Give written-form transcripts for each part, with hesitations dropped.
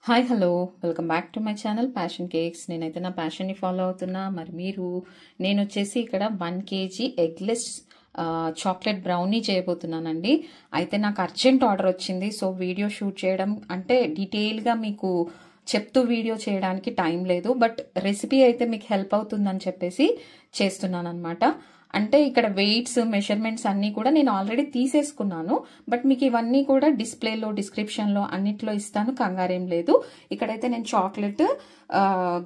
Hi hello welcome back to my channel passion cakes. నేనైతే నా ప్యాషన్ని follow అవుతున్నా. మరి నేను వచ్చేసి ఇక్కడ 1 kg ఎగ్లెస్ చాక్లెట్ బ్రౌనీ చేయబోతున్నానండి. అయితే నాకు అర్జెంట్ ఆర్డర్ వచ్చింది. సో వీడియో షూట్ చేయడం అంటే డీటెయిల్గా మీకు చెప్తూ వీడియో చేయడానికి టైం లేదు. బట్ రెసిపీ అయితే మీకు హెల్ప్ అవుతుందని చెప్పేసి చేస్తున్నాను అనమాట. అంటే ఇక్కడ వెయిట్స్ మెషర్మెంట్స్ అన్నీ కూడా నేను ఆల్రెడీ తీసేసుకున్నాను. బట్ మీకు ఇవన్నీ కూడా డిస్ప్లేలో డిస్క్రిప్షన్లో అన్నిట్లో ఇస్తాను, కంగారేం లేదు. ఇక్కడైతే నేను చాక్లెట్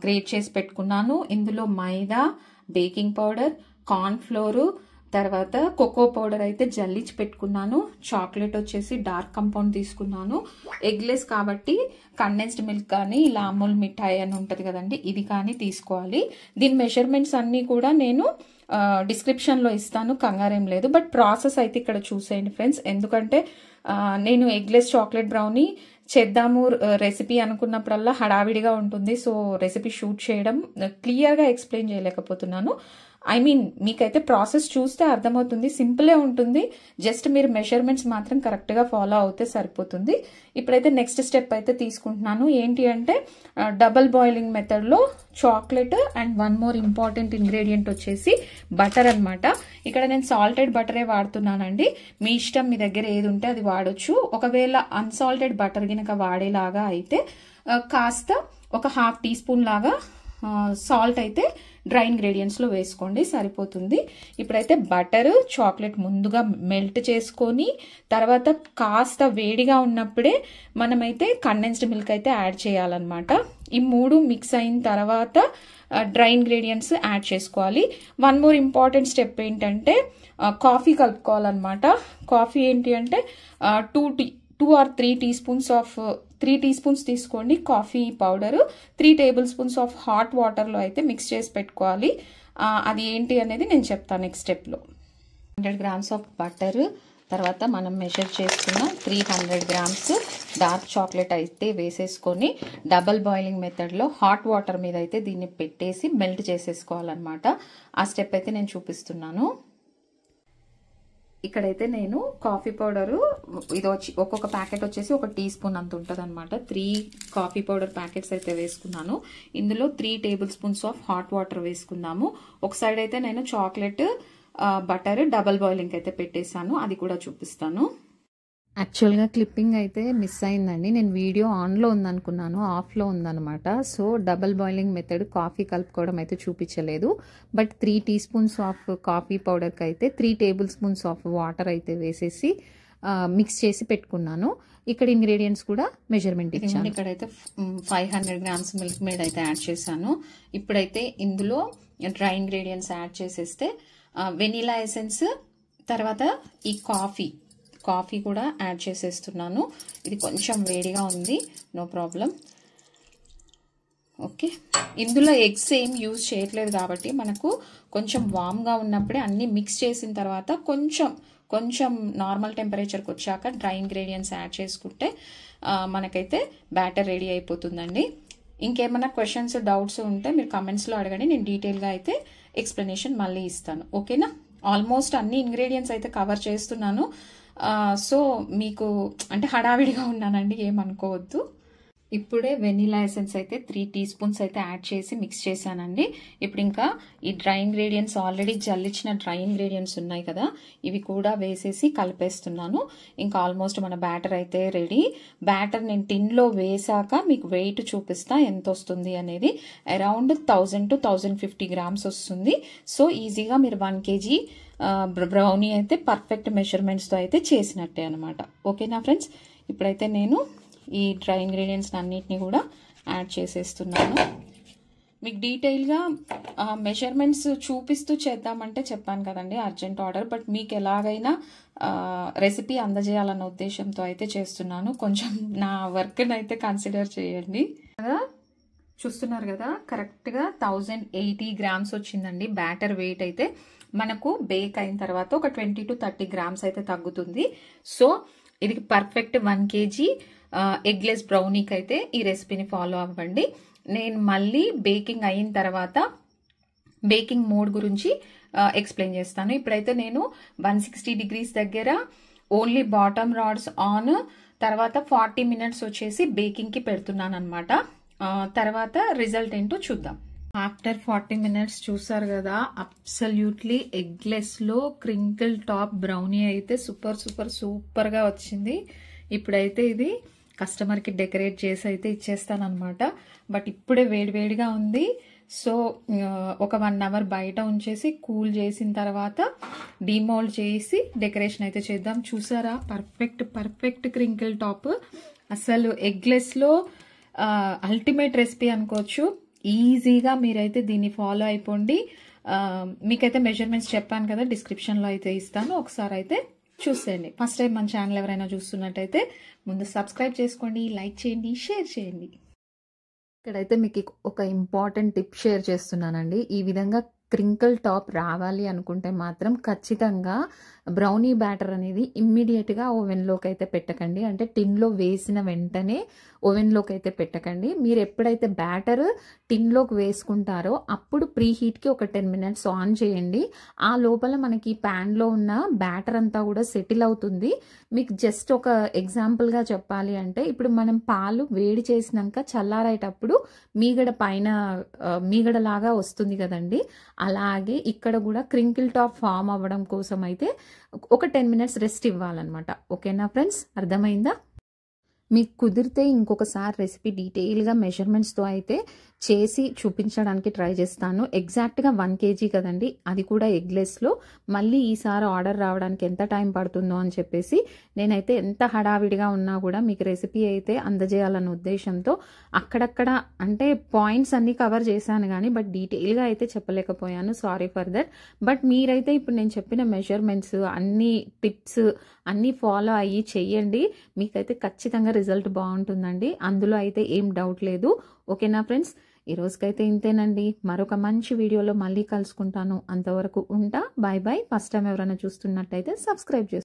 గ్రేట్ చేసి పెట్టుకున్నాను. ఇందులో మైదా, బేకింగ్ పౌడర్, కార్న్ ఫ్లోరు, తర్వాత కోకో పౌడర్ అయితే జల్లించి పెట్టుకున్నాను. చాక్లెట్ వచ్చేసి డార్క్ కంపౌండ్ తీసుకున్నాను. ఎగ్లెస్ కాబట్టి కండెన్స్డ్ మిల్క్ కానీ ఇలా అమూల్ మిఠాయి అని ఉంటుంది కదండి, ఇది కానీ తీసుకోవాలి. దీని మెజర్మెంట్స్ అన్నీ కూడా నేను డిస్క్రిప్షన్లో ఇస్తాను, కంగారేం లేదు. బట్ ప్రాసెస్ అయితే ఇక్కడ చూసేయండి ఫ్రెండ్స్. ఎందుకంటే నేను ఎగ్లెస్ చాక్లెట్ బ్రౌనీ చేద్దాము రెసిపీ అనుకున్నప్పుడల్లా హడావిడిగా ఉంటుంది. సో రెసిపీ షూట్ చేయడం క్లియర్గా ఎక్స్ప్లెయిన్ చేయలేకపోతున్నాను. మీకైతే ప్రాసెస్ చూస్తే అర్థమవుతుంది, సింపులే ఉంటుంది. జస్ట్ మీరు మెజర్మెంట్స్ మాత్రం కరెక్ట్గా ఫాలో అవుతే సరిపోతుంది. ఇప్పుడైతే నెక్స్ట్ స్టెప్ అయితే తీసుకుంటున్నాను. ఏంటి అంటే డబల్ బాయిలింగ్ మెథడ్లో chocolate and one more important ingredient వచ్చేసి బటర్ అనమాట. ఇక్కడ నేను సాల్టెడ్ బటరే వాడుతున్నానండి. మీ ఇష్టం, మీ దగ్గర ఏది ఉంటే అది వాడొచ్చు. ఒకవేళ అన్సాల్టెడ్ బటర్ గినక వాడేలాగా అయితే కాస్త ఒక 1/2 టీ స్పూన్ లాగా సాల్ట్ అయితే డ్రై ఇంగ్రీడియంట్స్లో వేసుకోండి, సరిపోతుంది. ఇప్పుడైతే బటర్ చాక్లెట్ ముందుగా మెల్ట్ చేసుకొని తర్వాత కాస్త వేడిగా ఉన్నప్పుడే మనమైతే కండెన్స్డ్ మిల్క్ అయితే యాడ్ చేయాలన్నమాట. ఈ 3 మిక్స్ అయిన తర్వాత డ్రై ఇంగ్రీడియంట్స్ యాడ్ చేసుకోవాలి. వన్ మోర్ ఇంపార్టెంట్ స్టెప్ ఏంటంటే కాఫీ కలుపుకోవాలన్నమాట. కాఫీ ఏంటి అంటే 2 or 3 teaspoons of 3 teaspoons తీసుకోండి coffee powder. 3 tablespoons of hot వాటర్లో అయితే మిక్స్ చేసి పెట్టుకోవాలి. అది ఏంటి అనేది నేను చెప్తాను నెక్స్ట్ స్టెప్లో. 100 grams ఆఫ్ బటర్, తర్వాత మనం మెజర్ చేసుకున్న 300 grams డార్క్ చాక్లెట్ అయితే వేసేసుకొని డబల్ బాయిలింగ్ మెథడ్లో హాట్ వాటర్ మీద అయితే దీన్ని పెట్టేసి మెల్ట్ చేసేసుకోవాలన్నమాట. ఆ స్టెప్ అయితే నేను చూపిస్తున్నాను. ఇక్కడైతే నేను కాఫీ పౌడరు ఇది వచ్చి ఒక్కొక్క ప్యాకెట్ వచ్చేసి 1 టీ స్పూన్ అంత ఉంటుంది అనమాట. 3 కాఫీ పౌడర్ ప్యాకెట్స్ అయితే వేసుకున్నాను. ఇందులో 3 tablespoons ఆఫ్ హాట్ వాటర్ వేసుకున్నాము. ఒక సైడ్ అయితే నేను చాక్లెట్ బటర్ డబల్ బాయిలింగ్ అయితే పెట్టేశాను, అది కూడా చూపిస్తాను. యాక్చువల్గా క్లిప్పింగ్ అయితే మిస్ అయిందండి. నేను వీడియో ఆన్లో ఉందనుకున్నాను, ఆఫ్లో ఉందనమాట. So double boiling method coffee కలుపుకోవడం అయితే చూపించలేదు. బట్ 3 teaspoons ఆఫ్ కాఫీ పౌడర్కి అయితే 3 tablespoons ఆఫ్ వాటర్ అయితే వేసేసి మిక్స్ చేసి పెట్టుకున్నాను. ఇక్కడ ఇంగ్రీడియంట్స్ కూడా మెజర్మెంట్ ఇచ్చాను. ఇక్కడైతే 500 grams మిల్క్ మేడ్ అయితే యాడ్ చేశాను. ఇప్పుడైతే ఇందులో డ్రై ఇంగ్రీడియంట్స్ యాడ్ చేసేస్తే వెనీలా ఎసెన్స్, తర్వాత ఈ కాఫీ కూడా యాడ్ చేసేస్తున్నాను. ఇది కొంచెం వేడిగా ఉంది, నో ప్రాబ్లం. ఓకే, ఇందులో ఎగ్స్ ఏం యూజ్ చేయట్లేదు కాబట్టి మనకు కొంచెం వామ్గా ఉన్నప్పుడే అన్నీ మిక్స్ చేసిన తర్వాత కొంచెం నార్మల్ టెంపరేచర్కి వచ్చాక డ్రై ఇంగ్రీడియంట్స్ యాడ్ చేసుకుంటే మనకైతే బ్యాటర్ రెడీ అయిపోతుందండి. ఇంకేమైనా క్వశ్చన్స్ డౌట్స్ ఉంటే మీరు కమెంట్స్లో అడగండి, నేను డీటెయిల్గా అయితే ఎక్స్ప్లెనేషన్ మళ్ళీ ఇస్తాను. ఓకేనా? ఆల్మోస్ట్ అన్ని ఇంగ్రీడియంట్స్ అయితే కవర్ చేస్తున్నాను. సో మీకు అంటే హడావిడిగా ఉన్నానండి, ఏమనుకోవద్దు. ఇప్పుడే వెనీలా ఎసెన్స్ అయితే 3 teaspoons అయితే యాడ్ చేసి మిక్స్ చేశానండి. ఇప్పుడు ఇంకా ఈ డ్రై ఇంగ్రీడియంట్స్ ఆల్రెడీ జల్లించిన డ్రై ఇంగ్రీడియంట్స్ ఉన్నాయి కదా, ఇవి కూడా వేసేసి కలిపేస్తున్నాను. ఇంకా ఆల్మోస్ట్ మన బ్యాటర్ అయితే రెడీ. బ్యాటర్ నేను టిన్లో వేసాక మీకు వెయిట్ చూపిస్తా ఎంత వస్తుంది అనేది. అరౌండ్ 1000 to 1050 grams వస్తుంది. సో ఈజీగా మీరు 1 kg బ్రౌనీ అయితే పర్ఫెక్ట్ మెజర్మెంట్స్తో అయితే చేసినట్టే అనమాట. ఓకేనా ఫ్రెండ్స్? ఇప్పుడైతే నేను ఈ డ్రై ఇంగ్రీడియంట్స్ అన్నిటిని కూడా యాడ్ చేసేస్తున్నాను. మీకు డీటెయిల్గా మెజర్మెంట్స్ చూపిస్తూ చేద్దామంటే చెప్పాను కదండి, అర్జెంట్ ఆర్డర్. బట్ మీకు ఎలాగైనా రెసిపీ అందజేయాలన్న ఉద్దేశంతో అయితే చేస్తున్నాను. కొంచెం నా వర్క్ని అయితే కన్సిడర్ చేయండి. చూస్తున్నారు కదా, కరెక్ట్గా 1080 grams వచ్చిందండి బ్యాటర్ వెయిట్ అయితే. మనకు బేక్ అయిన తర్వాత ఒక 20 to 30 grams అయితే తగ్గుతుంది. సో ఇది పర్ఫెక్ట్ 1 kg ఎగ్లెస్ బ్రౌనీకి అయితే ఈ రెసిపీని ఫాలో అవ్వండి. నేను మళ్ళీ బేకింగ్ అయిన తర్వాత బేకింగ్ మోడ్ గురించి ఎక్స్ప్లెయిన్ చేస్తాను. ఇప్పుడైతే నేను 160 degrees దగ్గర ఓన్లీ బాటమ్ రాడ్స్ ఆన్, తర్వాత 40 మినిట్స్ వచ్చేసి బేకింగ్కి పెడుతున్నాను అనమాట. తర్వాత రిజల్ట్ ఏంటో చూద్దాం. ఆఫ్టర్ 40 మినిట్స్ చూసారు కదా, అబ్సల్యూట్లీ ఎగ్లెస్లో క్రింకిల్ టాప్ బ్రౌనీ అయితే సూపర్గా వచ్చింది. ఇప్పుడైతే ఇది కస్టమర్కి డెకరేట్ చేసి అయితే ఇచ్చేస్తాను అనమాట. బట్ ఇప్పుడే వేడివేడిగా ఉంది. సో ఒక 1 అవర్ బయట ఉంచేసి కూల్ చేసిన తర్వాత డిమోల్డ్ చేసి డెకరేషన్ అయితే చేద్దాం. చూసారా, పర్ఫెక్ట్ క్రింకిల్ టాప్. అసలు ఎగ్లెస్లో అల్టిమేట్ రెసిపీ అనుకోవచ్చు. ఈజీగా మీరైతే దీన్ని ఫాలో అయిపోండి. మీకైతే మెజర్మెంట్స్ చెప్పాను కదా, డిస్క్రిప్షన్లో అయితే ఇస్తాను, ఒకసారి అయితే చూసేయండి. ఫస్ట్ టైం మన ఛానల్ ఎవరైనా చూస్తున్నట్టయితే ముందు సబ్స్క్రైబ్ చేసుకోండి, లైక్ చేయండి, షేర్ చేయండి. ఇక్కడైతే మీకు ఒక ఇంపార్టెంట్ టిప్ షేర్ చేస్తున్నానండి. ఈ విధంగా క్రింకిల్ టాప్ రావాలి అనుకుంటే మాత్రం ఖచ్చితంగా బ్రౌనీ బ్యాటర్ అనేది ఇమ్మీడియట్గా ఓవెన్లోకి అయితే పెట్టకండి. అంటే టిన్లో వేసిన వెంటనే ఓవెన్లోకి అయితే పెట్టకండి. మీరు ఎప్పుడైతే బ్యాటర్ టిన్లోకి వేసుకుంటారో అప్పుడు ప్రీ హీట్కి ఒక 10 మినిట్స్ ఆన్ చేయండి. ఆ లోపల మనకి ప్యాన్లో ఉన్న బ్యాటర్ అంతా కూడా సెటిల్ అవుతుంది. మీకు జస్ట్ ఒక ఎగ్జాంపుల్గా చెప్పాలి అంటే, ఇప్పుడు మనం పాలు వేడి చేసినాక చల్లారేటప్పుడు మీగడ పైన మీగడలాగా వస్తుంది కదండి, అలాగే ఇక్కడ కూడా క్రింకిల్ టాప్ ఫామ్ అవ్వడం కోసం అయితే ఒక 10 మినిట్స్ రెస్ట్ ఇవ్వాలన్నమాట. ఓకేనా ఫ్రెండ్స్, అర్థమైందా? మీకు కుదిరితే ఇంకొకసారి రెసిపీ డీటెయిల్గా మెజర్మెంట్స్తో అయితే చేసి చూపించడానికి ట్రై చేస్తాను. ఎగ్జాక్ట్గా 1 kg కదండి, అది కూడా ఎగ్లెస్లో. మళ్ళీ ఈసారి ఆర్డర్ రావడానికి ఎంత టైం పడుతుందో అని చెప్పేసి నేనైతే ఎంత హడావిడిగా ఉన్నా కూడా మీకు రెసిపీ అయితే అందజేయాలన్న ఉద్దేశంతో అక్కడక్కడ అంటే పాయింట్స్ అన్నీ కవర్ చేశాను కానీ బట్ డీటెయిల్గా అయితే చెప్పలేకపోయాను. Sorry for that. బట్ మీరైతే ఇప్పుడు నేను చెప్పిన మెజర్మెంట్స్ అన్ని టిప్స్ అన్నీ ఫాలో అయ్యి చెయ్యండి. మీకైతే ఖచ్చితంగా రిజల్ట్ బాగుంటుందండి, అందులో అయితే ఏం డౌట్ లేదు. ఓకేనా ఫ్రెండ్స్, ఈ రోజుకైతే ఇంతేనండి. మరొక మంచి వీడియోలో మళ్ళీ కలుసుకుంటాను. అంతవరకు ఉంటా. Bye bye. ఫస్ట్ టైం ఎవరైనా చూస్తున్నట్టయితే సబ్స్క్రైబ్ చేసుకోండి.